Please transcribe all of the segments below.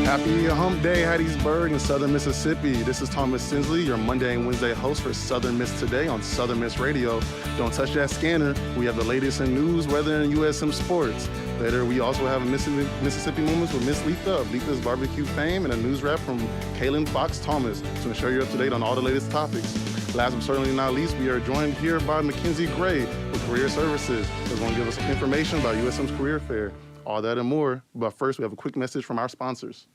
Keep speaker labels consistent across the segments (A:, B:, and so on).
A: Happy Hump Day, Hattiesburg and Southern Mississippi. This is Thomas Sinsley, your Monday and Wednesday host for Southern Miss Today on Southern Miss Radio. Don't touch that scanner. We have the latest in news, weather, and USM sports. Later, we also have Mississippi Moments with Miss Letha of Letha's Barbecue fame and a news wrap from Kaylin Fox Thomas to ensure you're up to date on all the latest topics. Last but certainly not least, we are joined here by Mackenzie Gray with Career Services, who's going to give us information about USM's career fair. All that and more. But first, we have a quick message from our sponsors.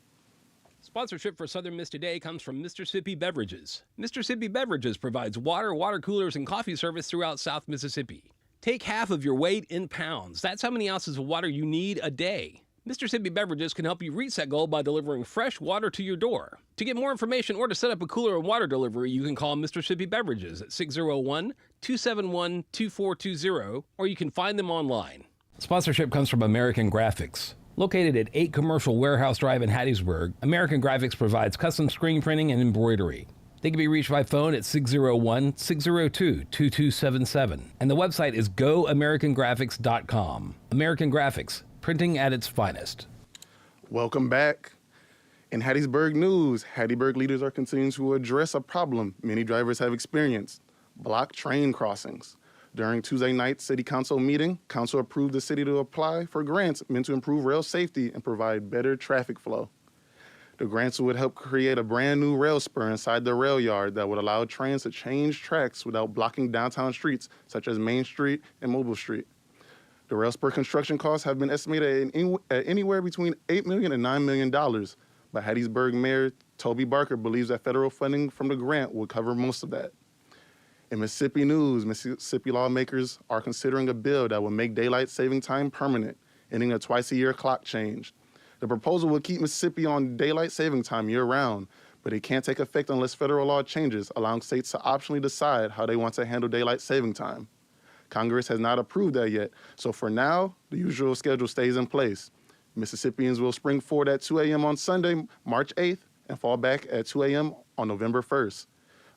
B: Sponsorship for Southern Miss Today comes from Mr. Sippy Beverages. Mr. Sippy Beverages provides water, water coolers, and coffee service throughout South Mississippi. Take half of your weight in pounds. That's how many ounces of water you need a day. Mr. Sippy Beverages can help you reach that goal by delivering fresh water to your door. To get more information or to set up a cooler and water delivery, you can call Mr. Sippy Beverages at 601-271-2420, or you can find them online. Sponsorship comes from American Graphics. Located at 8 Commercial Warehouse Drive in Hattiesburg, American Graphics provides custom screen printing and embroidery. They can be reached by phone at 601-602-2277. And the website is goamericangraphics.com. American Graphics, printing at its finest.
A: Welcome back. In Hattiesburg news, Hattiesburg leaders are continuing to address a problem many drivers have experienced: blocked train crossings. During Tuesday night's City Council meeting, Council approved the city to apply for grants meant to improve rail safety and provide better traffic flow. The grants would help create a brand new rail spur inside the rail yard that would allow trains to change tracks without blocking downtown streets such as Main Street and Mobile Street. The rail spur construction costs have been estimated at anywhere between $8 million and $9 million, but Hattiesburg Mayor Toby Barker believes that federal funding from the grant will cover most of that. In Mississippi news, Mississippi lawmakers are considering a bill that will make daylight saving time permanent, ending a twice-a-year clock change. The proposal will keep Mississippi on daylight saving time year-round, but it can't take effect unless federal law changes, allowing states to optionally decide how they want to handle daylight saving time. Congress has not approved that yet, so for now, the usual schedule stays in place. Mississippians will spring forward at 2 a.m. on Sunday, March 8th, and fall back at 2 a.m. on November 1st.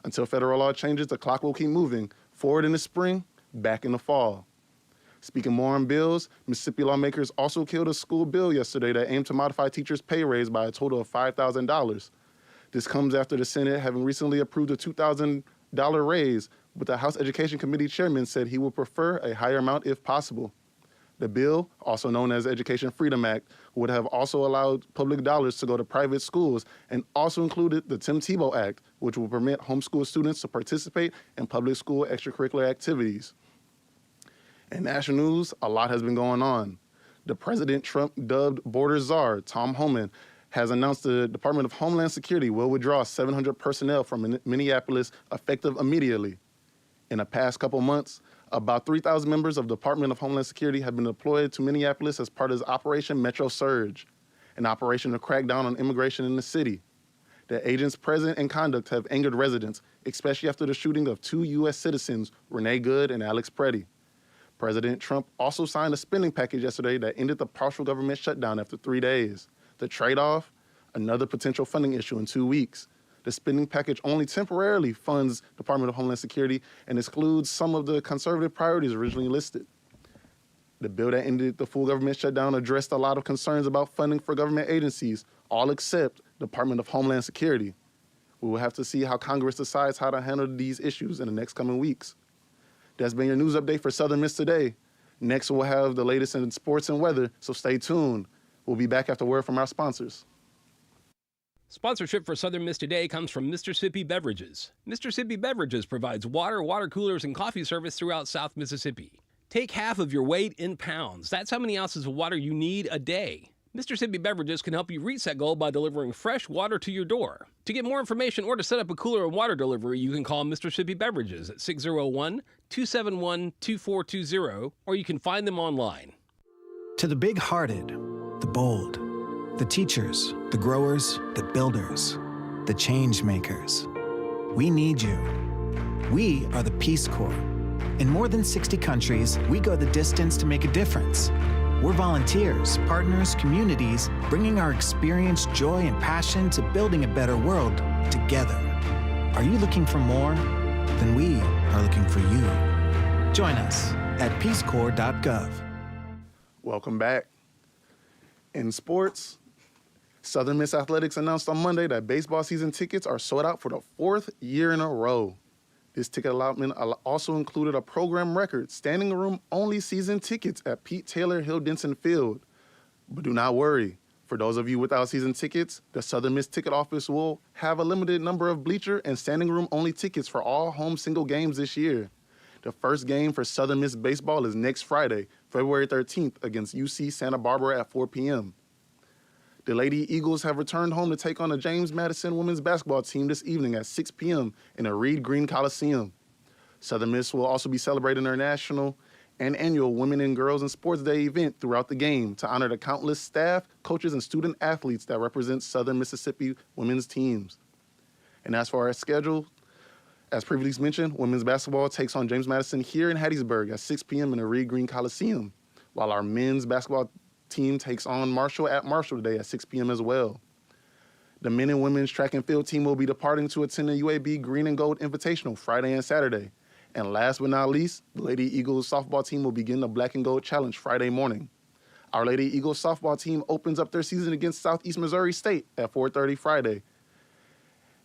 A: Until federal law changes, the clock will keep moving, forward in the spring, back in the fall. Speaking more on bills, Mississippi lawmakers also killed a school bill yesterday that aimed to modify teachers' pay raise by a total of $5,000. This comes after the Senate having recently approved a $2,000 raise, but the House Education Committee chairman said he would prefer a higher amount if possible. The bill, also known as Education Freedom Act, would have also allowed public dollars to go to private schools and also included the Tim Tebow Act, which will permit homeschool students to participate in public school extracurricular activities. In national news, a lot has been going on. The President Trump-dubbed border czar, Tom Homan, has announced the Department of Homeland Security will withdraw 700 personnel from Minneapolis effective immediately. In the past couple months, about 3,000 members of the Department of Homeland Security have been deployed to Minneapolis as part of Operation Metro Surge, an operation to crack down on immigration in the city. The agents' presence and conduct have angered residents, especially after the shooting of 2 U.S. citizens, Renee Good and Alex Preddy. President Trump also signed a spending package yesterday that ended the partial government shutdown after 3 days. The trade-off? Another potential funding issue in 2 weeks. The spending package only temporarily funds Department of Homeland Security and excludes some of the conservative priorities originally listed. The bill that ended the full government shutdown addressed a lot of concerns about funding for government agencies, all except Department of Homeland Security. We will have to see how Congress decides how to handle these issues in the next coming weeks. That's been your news update for Southern Miss Today. Next, we'll have the latest in sports and weather, so stay tuned. We'll be back after word from our sponsors.
B: Sponsorship for Southern Miss Today comes from Mr. Sippy Beverages. Mr. Sippy Beverages provides water, water coolers, and coffee service throughout South Mississippi. Take half of your weight in pounds. That's how many ounces of water you need a day. Mr. Sippy Beverages can help you reach that goal by delivering fresh water to your door. To get more information or to set up a cooler and water delivery, you can call Mr. Sippy Beverages at 601-271-2420, or you can find them online.
C: To the big-hearted, the bold, the teachers, the growers, the builders, the change makers. We need you. We are the Peace Corps. In more than 60 countries, we go the distance to make a difference. We're volunteers, partners, communities, bringing our experience, joy, and passion to building a better world together. Are you looking for more? Then we are looking for you. Join us at peacecorps.gov.
A: Welcome back. In sports, Southern Miss Athletics announced on Monday that baseball season tickets are sold out for the 4th year in a row. This ticket allotment also included a program record standing room only season tickets at Pete Taylor Hill Denson Field. But do not worry. For those of you without season tickets, the Southern Miss ticket office will have a limited number of bleacher and standing room only tickets for all home single games this year. The first game for Southern Miss baseball is next Friday, February 13th, against UC Santa Barbara at 4 p.m. The Lady Eagles have returned home to take on the James Madison women's basketball team this evening at 6 p.m. in the Reed Green Coliseum. Southern Miss will also be celebrating their national and annual Women and Girls in Sports Day event throughout the game to honor the countless staff, coaches, and student athletes that represent Southern Mississippi women's teams. And as for our schedule, as previously mentioned, women's basketball takes on James Madison here in Hattiesburg at 6 p.m. in the Reed Green Coliseum, while our men's basketball team takes on Marshall at Marshall today at 6 p.m. as well. The men and women's track and field team will be departing to attend the UAB Green and Gold Invitational Friday and Saturday. And last but not least, the Lady Eagles softball team will begin the Black and Gold Challenge Friday morning. Our Lady Eagles softball team opens up their season against Southeast Missouri State at 4:30 Friday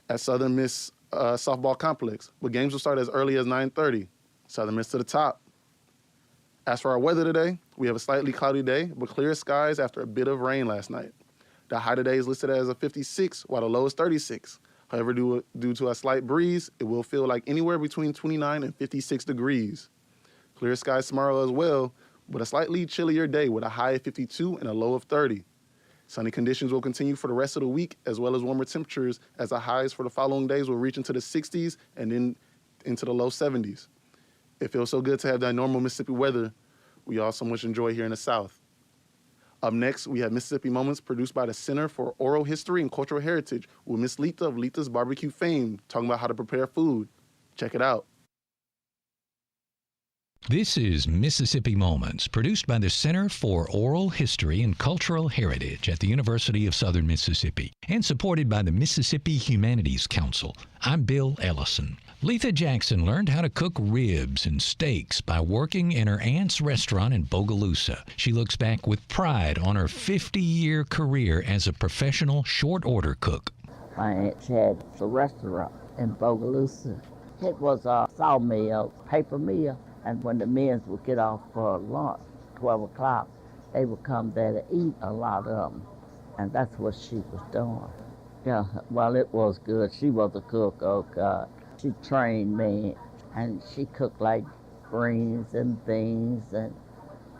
A: at Southern Miss softball complex, but games will start as early as 9:30. Southern Miss to the top. As for our weather today, we have a slightly cloudy day, but clear skies after a bit of rain last night. The high today is listed as a 56, while the low is 36. However, due to a slight breeze, it will feel like anywhere between 29 and 56 degrees. Clear skies tomorrow as well, but a slightly chillier day with a high of 52 and a low of 30. Sunny conditions will continue for the rest of the week, as well as warmer temperatures, as the highs for the following days will reach into the 60s and then into the low 70s. It feels so good to have that normal Mississippi weather we all so much enjoy here in the South. Up next, we have Mississippi Moments produced by the Center for Oral History and Cultural Heritage with Miss Letha of Letha's Barbecue fame, talking about how to prepare food. Check it out.
D: This is Mississippi Moments, produced by the Center for Oral History and Cultural Heritage at the University of Southern Mississippi and supported by the Mississippi Humanities Council. I'm Bill Ellison. Letha Jackson learned how to cook ribs and steaks by working in her aunt's restaurant in Bogalusa. She looks back with pride on her 50-year career as a professional short-order cook.
E: My aunt had a restaurant in Bogalusa. It was a sawmill, paper mill, and when the men would get off for lunch, 12 o'clock, they would come there to eat, a lot of them, and that's what she was doing. Yeah, well, it was good. She was a cook, oh God. She trained me, and she cooked like greens and beans and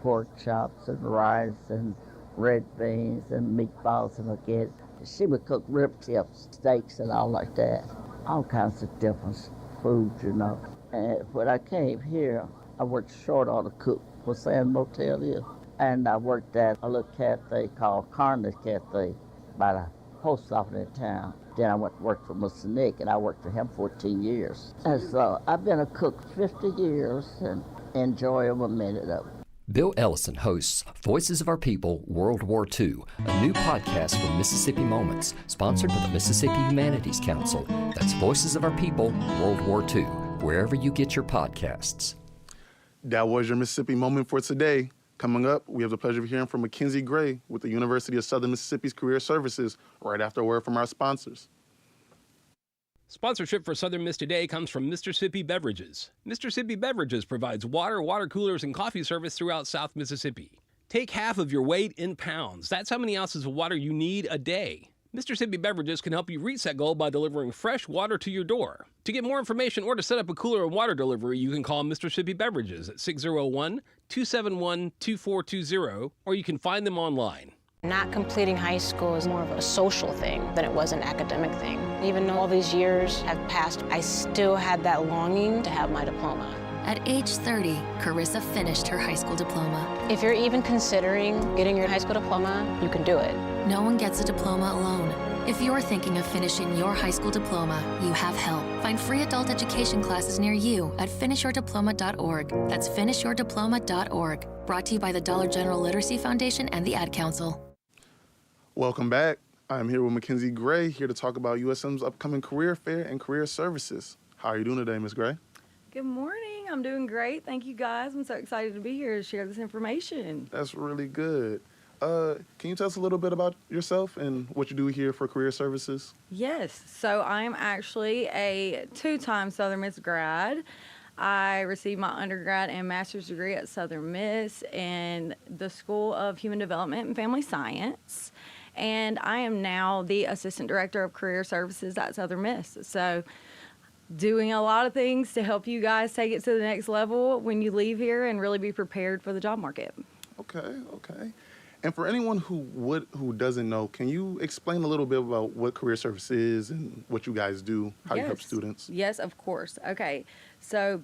E: pork chops and rice and red beans and meatballs and spaghetti. She would cook rib tips, steaks and all like that. All kinds of different foods, you know. And when I came here, I worked short order cook for Sand Motel here. And I worked at a little cafe called Carney's Cafe by the post office in town. Then I went to work for Mr. Nick, and I worked for him 14 years. And so I've been a cook 50 years and enjoy every minute of it.
F: Bill Ellison hosts Voices of Our People World War II, a new podcast from Mississippi Moments, sponsored by the Mississippi Humanities Council. That's Voices of Our People World War II, wherever you get your podcasts.
A: That was your Mississippi Moment for today. Coming up, we have the pleasure of hearing from Mackenzie Gray with the University of Southern Mississippi's Career Services right after a word from our sponsors.
B: Sponsorship for Southern Miss Today comes from Mississippi Beverages. Mississippi Beverages provides water, water coolers, and coffee service throughout South Mississippi. Take half of your weight in pounds. That's how many ounces of water you need a day. Mississippi Beverages can help you reach that goal by delivering fresh water to your door. To get more information or to set up a cooler and water delivery, you can call Mississippi Beverages at 601-271-2420, or you can find them online.
G: Not completing high school is more of a social thing than it was an academic thing. Even though all these years have passed, I still had that longing to have my diploma.
H: At age 30, Carissa finished her high school diploma.
G: If you're even considering getting your high school diploma, you can do it.
H: No one gets a diploma alone. If you're thinking of finishing your high school diploma, you have help. Find free adult education classes near you at finishyourdiploma.org. That's finishyourdiploma.org. Brought to you by the Dollar General Literacy Foundation and the Ad Council.
A: Welcome back. I'm here with Mackenzie Gray, here to talk about USM's upcoming career fair and career services. How are you doing today, Ms. Gray?
I: Good morning. I'm doing great. Thank you, guys. I'm so excited to be here to share this information.
A: That's really good. Can you tell us a little bit about yourself and what you do here for Career Services?
I: Yes, so I'm actually a two-time Southern Miss grad. I received my undergrad and master's degree at Southern Miss in the School of Human Development and Family Science. And I am now the Assistant Director of Career Services at Southern Miss. So doing a lot of things to help you guys take it to the next level when you leave here and really be prepared for the job market.
A: Okay. And for anyone who doesn't know, can you explain a little bit about what Career Service is and what you guys do, how you help students?
I: Yes, of course. Okay, so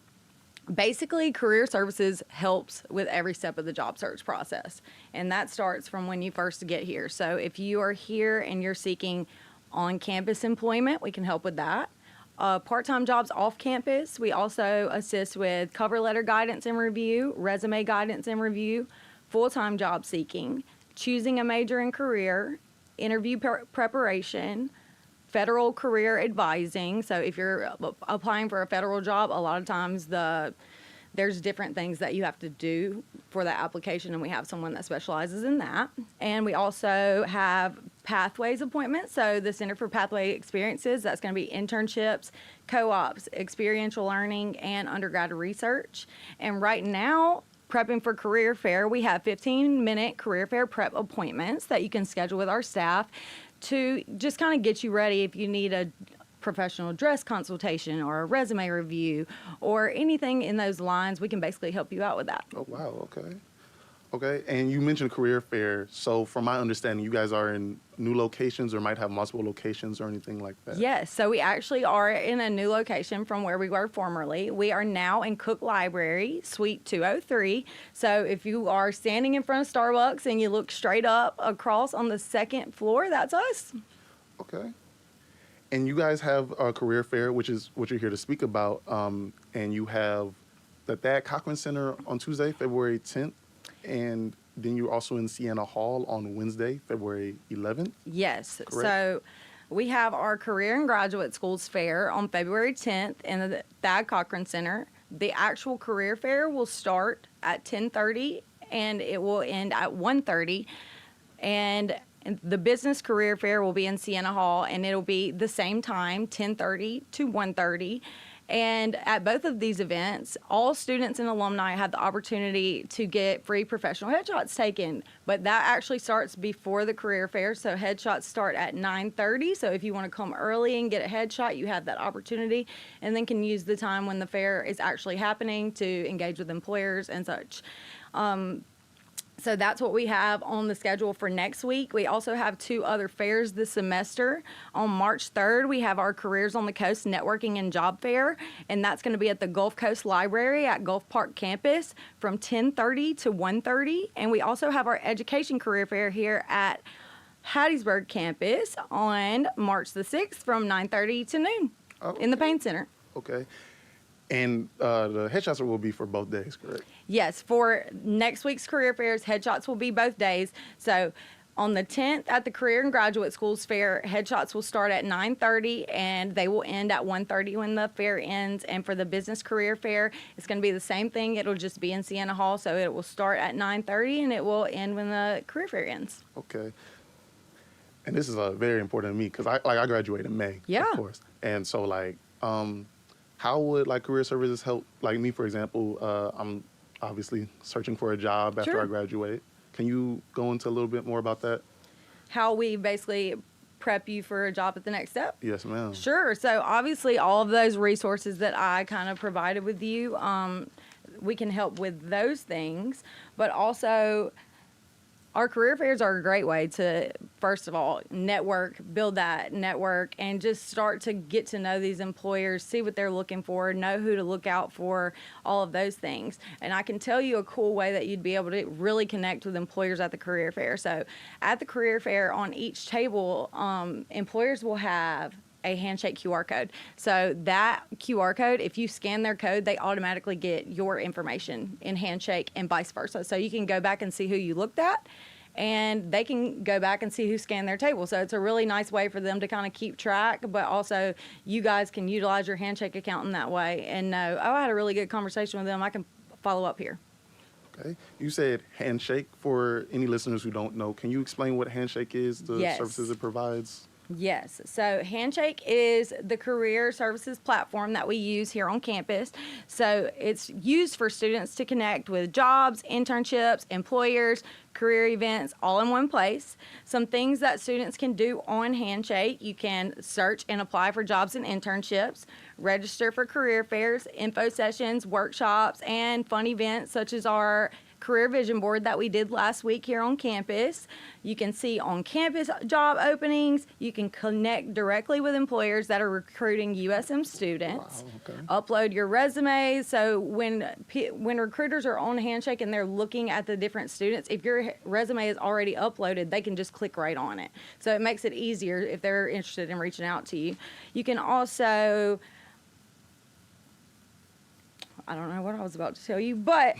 I: basically Career Services helps with every step of the job search process, and that starts from when you first get here. So if you are here and you're seeking on-campus employment, we can help with that. Part-time jobs off campus, we also assist with cover letter guidance and review, resume guidance and review, full-time job seeking, choosing a major and career, interview preparation, federal career advising. So if you're applying for a federal job, a lot of times there's different things that you have to do for that application, and we have someone that specializes in that. And we also have pathways appointments. So the Center for Pathway Experiences, that's going to be internships, co-ops, experiential learning, and undergrad research. And right now, prepping for career fair, we have 15-minute career fair prep appointments that you can schedule with our staff to just kind of get you ready if you need a professional dress consultation or a resume review or anything in those lines. We can basically help you out with that.
A: Oh, wow, okay. And you mentioned career fair. So from my understanding, you guys are in new locations or might have multiple locations or anything like that?
I: Yes, so we actually are in a new location from where we were formerly. We are now in Cook Library, Suite 203. So if you are standing in front of Starbucks and you look straight up across on the second floor, that's us.
A: Okay. And you guys have a career fair, which is what you're here to speak about. And you have the Thad Cochran Center on Tuesday, February 10th. And then you're also in Sienna Hall on Wednesday, February 11th?
I: Yes.
A: Correct?
I: So we have our Career and Graduate Schools Fair on February 10th in the Thad Cochran Center. The actual career fair will start at 10:30 and it will end at 1:30. And the business career fair will be in Sienna Hall, and it'll be the same time, 10:30 to 1:30. And at both of these events, all students and alumni have the opportunity to get free professional headshots taken. But that actually starts before the career fair, so headshots start at 9:30. So if you want to come early and get a headshot, you have that opportunity, and then can use the time when the fair is actually happening to engage with employers and such. So that's what we have on the schedule for next week. We also have two other fairs this semester. On March 3rd, we have our Careers on the Coast Networking and Job Fair, and that's going to be at the Gulf Coast Library at Gulf Park campus from 10:30 to 1:30. And we also have our Education Career Fair here at Hattiesburg campus on March the 6th from 9:30 to noon in the Payne Center.
A: Okay. And the headshots will be for both days, correct?
I: Yes, for next week's career fairs, headshots will be both days. So on the 10th at the Career and Graduate Schools Fair, headshots will start at 9:30 and they will end at 1:30 when the fair ends. And for the Business Career Fair, it's going to be the same thing. It'll just be in Sienna Hall, so it will start at 9:30 and it will end when the career fair ends.
A: Okay. And this is very important to me because I graduate in May,
I: Yeah.
A: of course. And so how would career services help me, for example? I'm obviously searching for a job after
I: Sure.
A: I graduate. Can you go into a little bit more about that?
I: How we basically prep you for a job at the next step?
A: Yes, ma'am.
I: Sure. So obviously all of those resources that I kind of provided with you, we can help with those things, but also our career fairs are a great way to, first of all, network, build that network, and just start to get to know these employers, see what they're looking for, know who to look out for, all of those things. And I can tell you a cool way that you'd be able to really connect with employers at the career fair. So at the career fair, on each table, employers will have a handshake QR code. So that QR code, if you scan their code, they automatically get your information in handshake and vice versa. So you can go back and see who you looked at, and they can go back and see who scanned their table. So it's a really nice way for them to kind of keep track, but also you guys can utilize your handshake account in that way and know, oh, I had a really good conversation with them. I can follow up here.
A: Okay. You said handshake. For any listeners who don't know, can you explain what handshake is, the
I: Yes.
A: services it provides?
I: Yes. So Handshake is the career services platform that we use here on campus. So it's used for students to connect with jobs, internships, employers, career events, all in one place. Some things that students can do on Handshake: you can search and apply for jobs and internships, register for career fairs, info sessions, workshops, and fun events such as our career vision board that we did last week here on campus. You can see on campus job openings. You can connect directly with employers that are recruiting USM students.
A: Wow, okay.
I: Upload your resume. So when recruiters are on Handshake and they're looking at the different students, if your resume is already uploaded, they can just click right on it. So it makes it easier if they're interested in reaching out to you. You can also, I don't know what I was about to tell you, but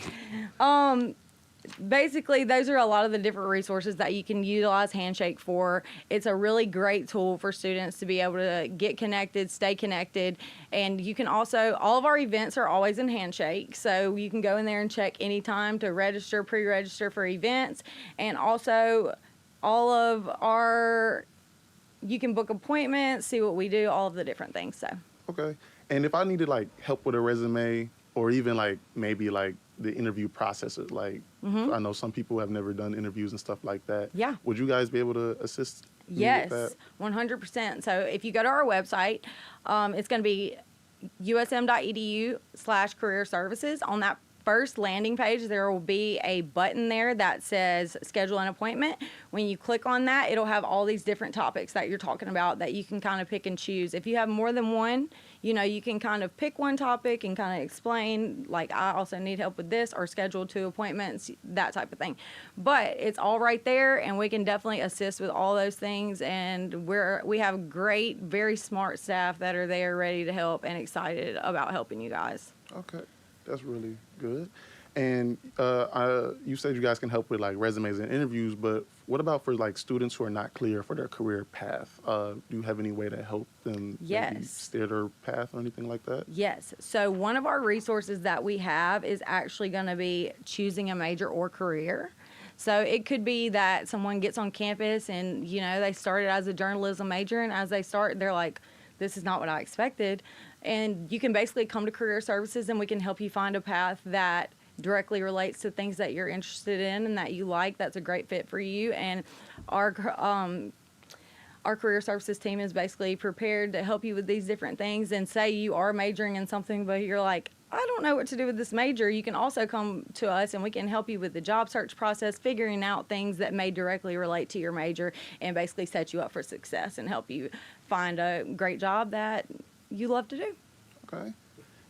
I: basically those are a lot of the different resources that you can utilize Handshake for. It's a really great tool for students to be able to get connected, stay connected, and you can also, all of our events are always in Handshake, so you can go in there and check anytime to register, pre-register for events, and also all of our, you can book appointments, see what we do, all of the different things. So
A: Okay. And if I needed like help with a resume, or even like maybe like the interview process, like I know some people have never done interviews and stuff like that.
I: Yeah.
A: Would you guys be able to assist me
I: yes,
A: with that?
I: 100%. So if you go to our website, it's going to be usm.edu/career services. On that first landing page, there will be a button there that says schedule an appointment. When you click on that, it'll have all these different topics that you're talking about that you can kind of pick and choose. If you have more than one, you can kind of pick one topic and kind of explain, like, I also need help with this, or schedule 2 appointments, that type of thing. But it's all right there, and we can definitely assist with all those things. And we have great, very smart staff that are there ready to help and excited about helping you guys.
A: Okay. That's really good. And you said you guys can help with like resumes and interviews, but what about for like students who are not clear for their career path? Do you have any way to help them maybe
I: Yes.
A: steer their path or anything like that?
I: Yes. So one of our resources that we have is actually going to be choosing a major or career. So it could be that someone gets on campus and, they started as a journalism major, and as they start, they're like, this is not what I expected. And you can basically come to Career Services and we can help you find a path that directly relates to things that you're interested in and that you like, that's a great fit for you. And our Career Services team is basically prepared to help you with these different things. And say you are majoring in something, but you're like, I don't know what to do with this major, you can also come to us and we can help you with the job search process, figuring out things that may directly relate to your major and basically set you up for success and help you find a great job that you love to do.
A: Okay.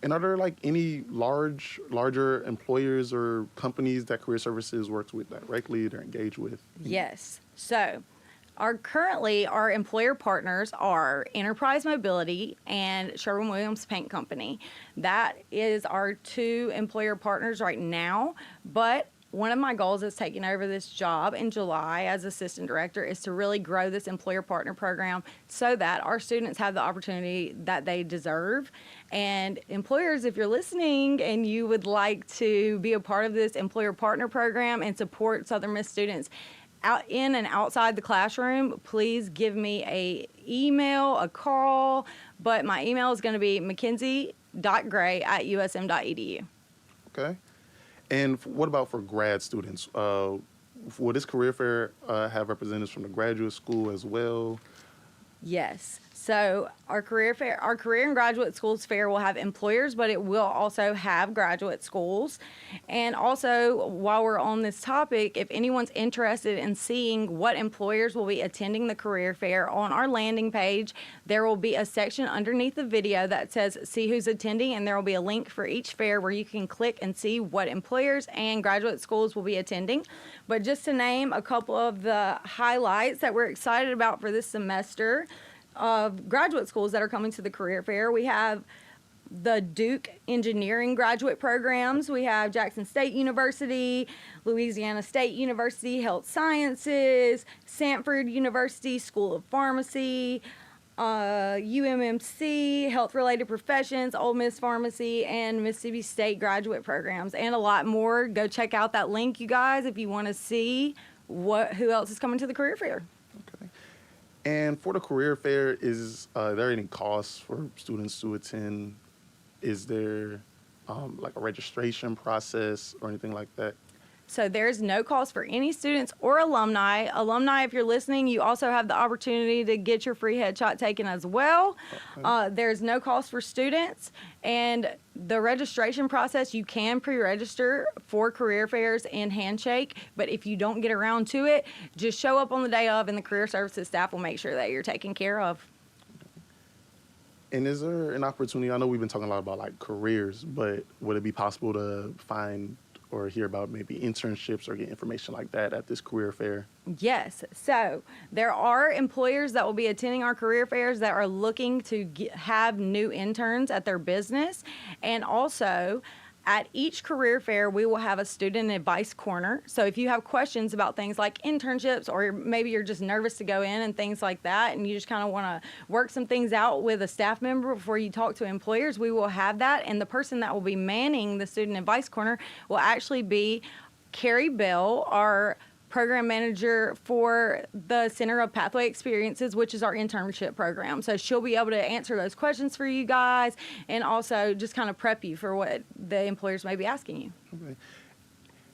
A: And are there like any larger employers or companies that Career Services works with directly, they're engaged with?
I: Yes. So currently our employer partners are Enterprise Mobility and Sherwin-Williams Paint Company. That is our 2 employer partners right now, but one of my goals is taking over this job in July as assistant director is to really grow this employer partner program so that our students have the opportunity that they deserve. And employers, if you're listening and you would like to be a part of this employer partner program and support Southern Miss students out in and outside the classroom, please give me a email, a call. But my email is going to be mackenzie.gray@usm.edu.
A: Okay. And what about for grad students? Will this career fair have representatives from the graduate school as well?
I: Yes. So our career and graduate schools fair will have employers, but it will also have graduate schools. And also, while we're on this topic, if anyone's interested in seeing what employers will be attending the career fair, on our landing page, there will be a section underneath the video that says see who's attending, and there will be a link for each fair where you can click and see what employers and graduate schools will be attending. But just to name a couple of the highlights that we're excited about for this semester of graduate schools that are coming to the career fair, we have the Duke Engineering graduate programs. We have Jackson State University, Louisiana State University Health Sciences, Sanford University School of Pharmacy, UMMC, health-related professions, Ole Miss Pharmacy, and Mississippi State graduate programs, and a lot more. Go check out that link, you guys, if you want to see who else is coming to the career fair.
A: Okay. And for the career fair, is there any costs for students to attend? Is there like a registration process or anything like that?
I: So there's no cost for any students or alumni. Alumni, if you're listening, you also have the opportunity to get your free headshot taken as well.
A: Okay.
I: There's no cost for students. And the registration process, you can pre-register for career fairs and Handshake. But if you don't get around to it, just show up on the day of and the career services staff will make sure that you're taken care of.
A: And is there an opportunity? I know we've been talking a lot about like careers, but would it be possible to find or hear about maybe internships or get information like that at this career fair?
I: Yes. So there are employers that will be attending our career fairs that are looking to have new interns at their business. And also, at each career fair, we will have a student advice corner. So if you have questions about things like internships, or maybe you're just nervous to go in and things like that, and you just kind of want to work some things out with a staff member before you talk to employers, we will have that. And the person that will be manning the student advice corner will actually be Carrie Bell, our program manager for the Center of Pathway Experiences, which is our internship program. So she'll be able to answer those questions for you guys and also just kind of prep you for what the employers may be asking you.
A: Okay.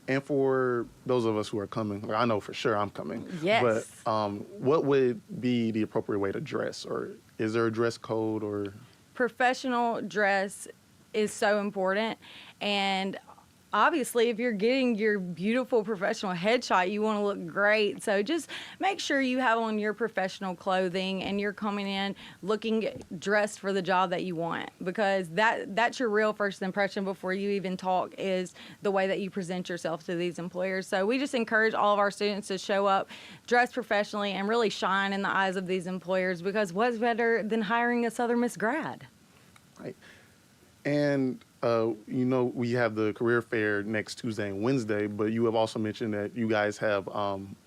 A: And for those of us who are coming, I know for sure I'm coming.
I: Yes.
A: But what would be the appropriate way to dress? Or is there a dress code? Or
I: Professional dress is so important. And obviously, if you're getting your beautiful professional headshot, you want to look great. So just make sure you have on your professional clothing and you're coming in looking dressed for the job that you want, because that's your real first impression before you even talk, is the way that you present yourself to these employers. So we just encourage all of our students to show up dressed professionally and really shine in the eyes of these employers, because what's better than hiring a Southern Miss grad?
A: right. And you know, we have the career fair next Tuesday and Wednesday, but you have also mentioned that you guys have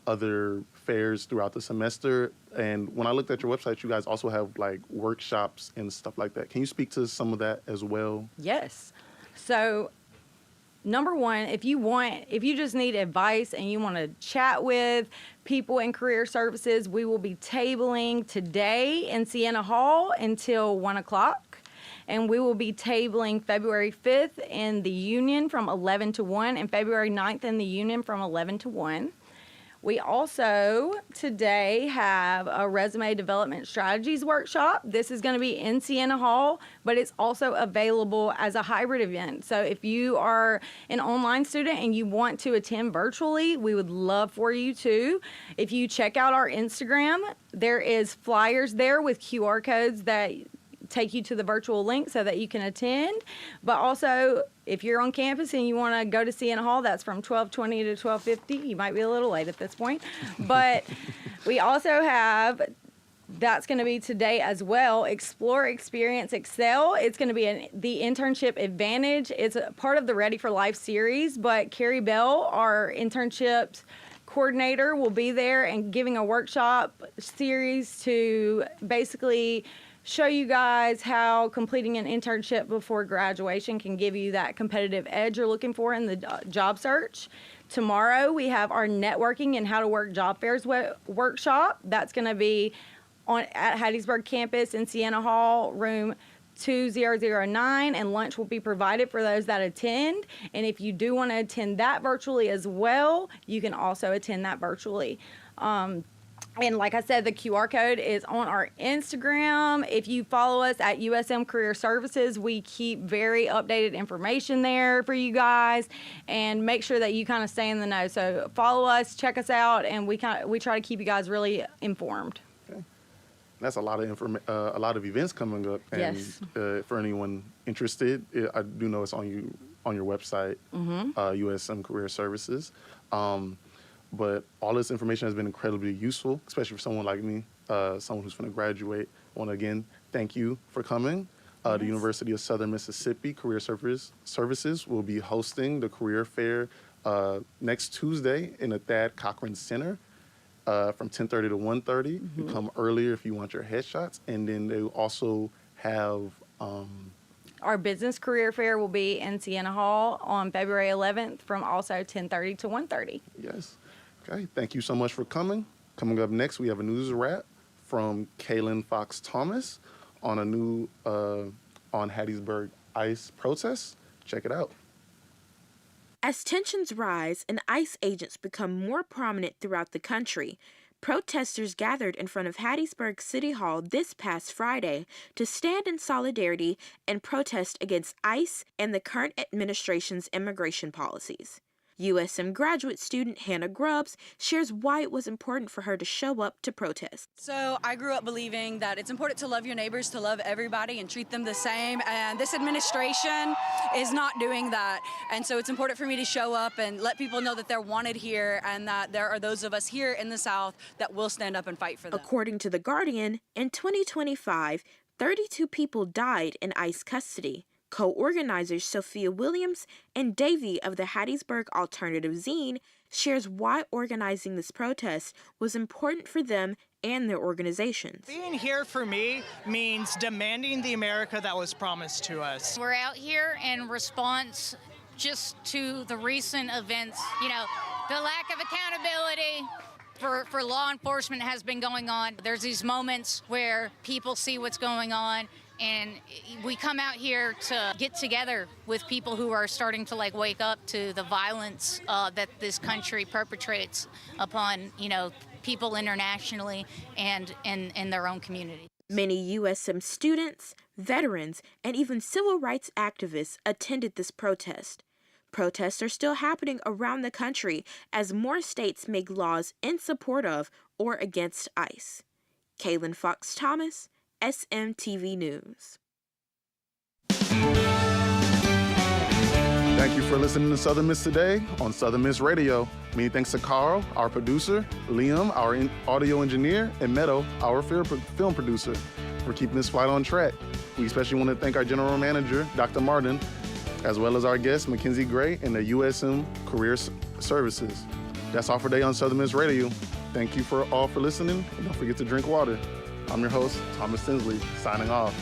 A: other fairs throughout the semester. And when I looked at your website, you guys also have like workshops and stuff like that. Can you speak to some of that as well?
I: Yes. So number one, if you just need advice and you want to chat with people in career services, we will be tabling today in Sienna Hall until 1 o'clock. And we will be tabling February 5th in the Union from 11 to 1 and February 9th in the Union from 11 to 1. We also today have a resume development strategies workshop. This is going to be in Sienna Hall, but it's also available as a hybrid event. So if you are an online student and you want to attend virtually, we would love for you to. If you check out our Instagram, there is flyers there with QR codes that take you to the virtual link so that you can attend. But also, if you're on campus and you want to go to Sienna Hall, that's from 12:20 to 12:50. You might be a little late at this point. But we also have, that's going to be today as well, Explore, Experience, Excel. It's going to be the Internship Advantage. It's a part of the Ready for Life series, but Carrie Bell, our internships coordinator, will be there and giving a workshop series to basically show you guys how completing an internship before graduation can give you that competitive edge you're looking for in the job search. Tomorrow, we have our networking and how to work job fairs workshop. That's going to be at Hattiesburg campus in Sienna Hall, room 2009, and lunch will be provided for those that attend. And if you do want to attend that virtually as well, you can also attend that virtually. And like I said, the QR code is on our Instagram. If you follow us at USM Career Services, we keep very updated information there for you guys, and make sure that you kind of stay in the know. So follow us, check us out, and we try to keep you guys really informed.
A: Okay. That's a lot of events coming up. And
I: Yes.
A: For anyone interested, I do know it's on your website, USM Career Services. But all this information has been incredibly useful, especially for someone like me, someone who's going to graduate. I want to again thank you for coming.
I: Yes.
A: The University of Southern Mississippi Career Services will be hosting the career fair next Tuesday in the Thad Cochran Center. from 10:30 to 1:30. You come earlier if you want your headshots. And then they also have...
I: Our business career fair will be in Sienna Hall on February 11th from also 10:30 to 1:30.
A: Yes. Okay. Thank you so much for coming. Coming up next, we have a news wrap from Kaylin Fox Thomas on a new on Hattiesburg ICE protests. Check it out.
J: As tensions rise and ICE agents become more prominent throughout the country, protesters gathered in front of Hattiesburg City Hall this past Friday to stand in solidarity and protest against ICE and the current administration's immigration policies. USM graduate student Hannah Grubbs shares why it was important for her to show up to protest.
K: So I grew up believing that it's important to love your neighbors, to love everybody and treat them the same, and this administration is not doing that. And so it's important for me to show up and let people know that they're wanted here and that there are those of us here in the South that will stand up and fight for them.
J: According to The Guardian, in 2025, 32 people died in ICE custody. Co-organizers Sophia Williams and Davey of the Hattiesburg Alternative Zine shares why organizing this protest was important for them and their organizations.
L: Being here for me means demanding the America that was promised to us.
M: We're out here in response just to the recent events. You know, the lack of accountability for law enforcement has been going on. There's these moments where people see what's going on, and we come out here to get together with people who are starting to wake up to the violence that this country perpetrates upon, people internationally and in their own community.
J: Many USM students, veterans, and even civil rights activists attended this protest. Protests are still happening around the country as more states make laws in support of or against ICE. Kaylin Fox Thomas, SMTV News.
A: Thank you for listening to Southern Miss Today on Southern Miss Radio. Many thanks to Carl, our producer, Liam, our audio engineer, and Meadow, our film producer, for keeping this flight on track. We especially want to thank our general manager, Dr. Martin, as well as our guest, Mackenzie Gray, and the USM Career Services. That's all for today on Southern Miss Radio. Thank you all for listening, and don't forget to drink water. I'm your host, Thomas Tinsley, signing off.